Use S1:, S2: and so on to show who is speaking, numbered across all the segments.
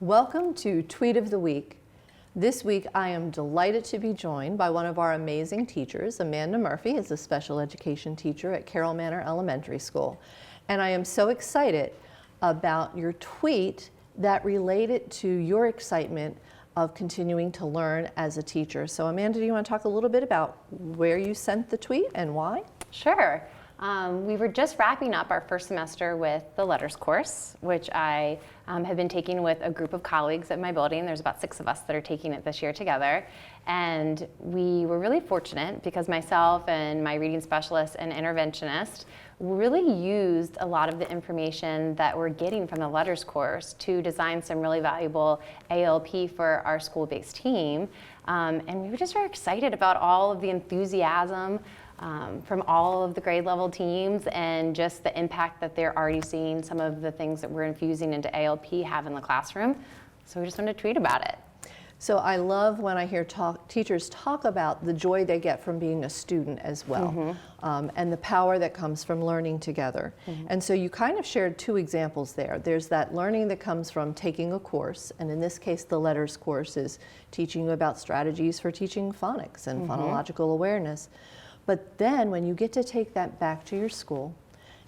S1: Welcome to Tweet of the Week. This week I am delighted to be joined by one of our amazing teachers. Amanda Murphy is a special education teacher at Carroll Manor Elementary School. And I am so excited about your tweet that related to your excitement of continuing to learn as a teacher. So Amanda, do you want to talk a little bit about where you sent the tweet and why?
S2: Sure. We were just wrapping up our first semester with the letters course, which I have been taking with a group of colleagues at my building. There's about 6 of us that are taking it this year together. And we were really fortunate because myself and my reading specialist and interventionist really used a lot of the information that we're getting from the letters course to design some really valuable ALP for our school-based team. And we were just very excited about all of the enthusiasm from all of the grade level teams and just the impact that they're already seeing some of the things that we're infusing into ALP have in the classroom. So we just wanted to tweet about it.
S1: So I love when I hear teachers talk about the joy they get from being a student as well, and the power that comes from learning together. And so you kind of shared 2 examples there. There's that learning that comes from taking a course, and in this case the letters course is teaching you about strategies for teaching phonics and phonological awareness. But then when you get to take that back to your school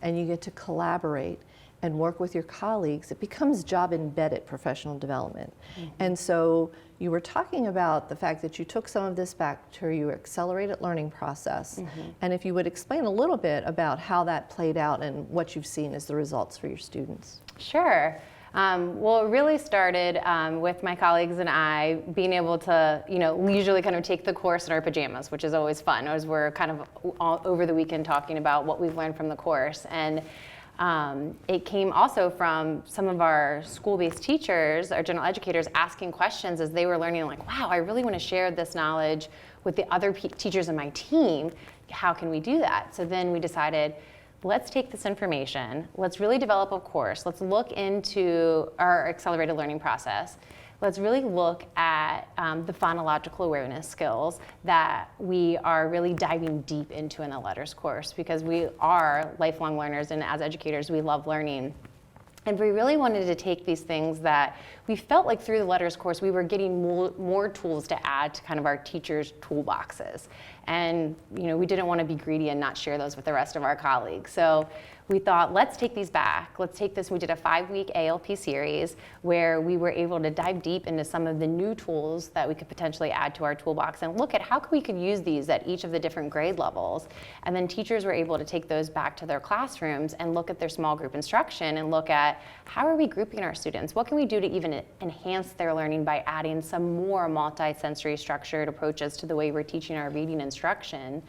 S1: and you get to collaborate and work with your colleagues, it becomes job-embedded professional development. And so you were talking about the fact that you took some of this back to your accelerated learning process. And if you would explain a little bit about how that played out and what you've seen as the results for your students.
S2: Sure. Well, it really started with my colleagues and I being able to, leisurely kind of take the course in our pajamas, which is always fun, as we're kind of all over the weekend talking about what we've learned from the course. And it came also from some of our school-based teachers, our general educators, asking questions as they were learning, like, wow, I really want to share this knowledge with the other teachers in my team. How can we do that? So then we decided, let's take this information, let's really develop a course, let's look into our accelerated learning process. Let's really look at the phonological awareness skills that we are really diving deep into in the letters course, because we are lifelong learners, and as educators, we love learning. And we really wanted to take these things that we felt like through the letters course, we were getting more tools to add to kind of our teachers' toolboxes. And we didn't want to be greedy and not share those with the rest of our colleagues. So we thought, let's take these back. Let's take this. We did a 5-week ALP series where we were able to dive deep into some of the new tools that we could potentially add to our toolbox and look at how we could use these at each of the different grade levels. And then teachers were able to take those back to their classrooms and look at their small group instruction and look at how are we grouping our students? What can we do to even enhance their learning by adding some more multi-sensory structured approaches to the way we're teaching our reading instruction?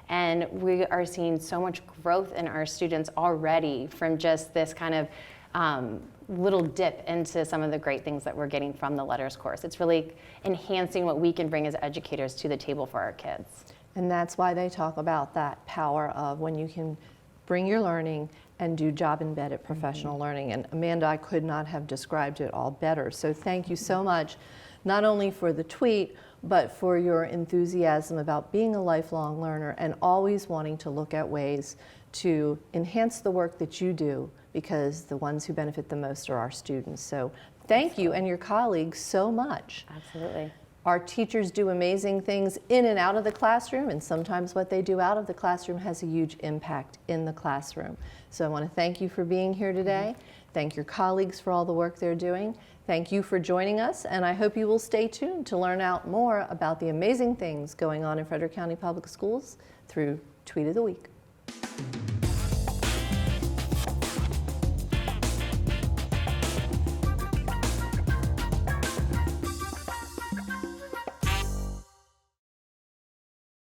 S2: And we are seeing so much growth in our students already from just this kind of little dip into some of the great things that we're getting from the letters course. It's really enhancing what we can bring as educators to the table for our kids.
S1: And that's why they talk about that power of when you can bring your learning and do job-embedded professional learning. And Amanda, I could not have described it all better. So thank you so much, not only for the tweet, but for your enthusiasm about being a lifelong learner and always wanting to look at ways to enhance the work that you do, because the ones who benefit the most are our students. So thank you and your colleagues so much.
S2: Absolutely.
S1: Our teachers do amazing things in and out of the classroom, and sometimes what they do out of the classroom has a huge impact in the classroom. So I want to thank you for being here today. Thank your colleagues for all the work they're doing. Thank you for joining us, and I hope you will stay tuned to learn out more about the amazing things going on in Frederick County Public Schools through Tweet of the Week.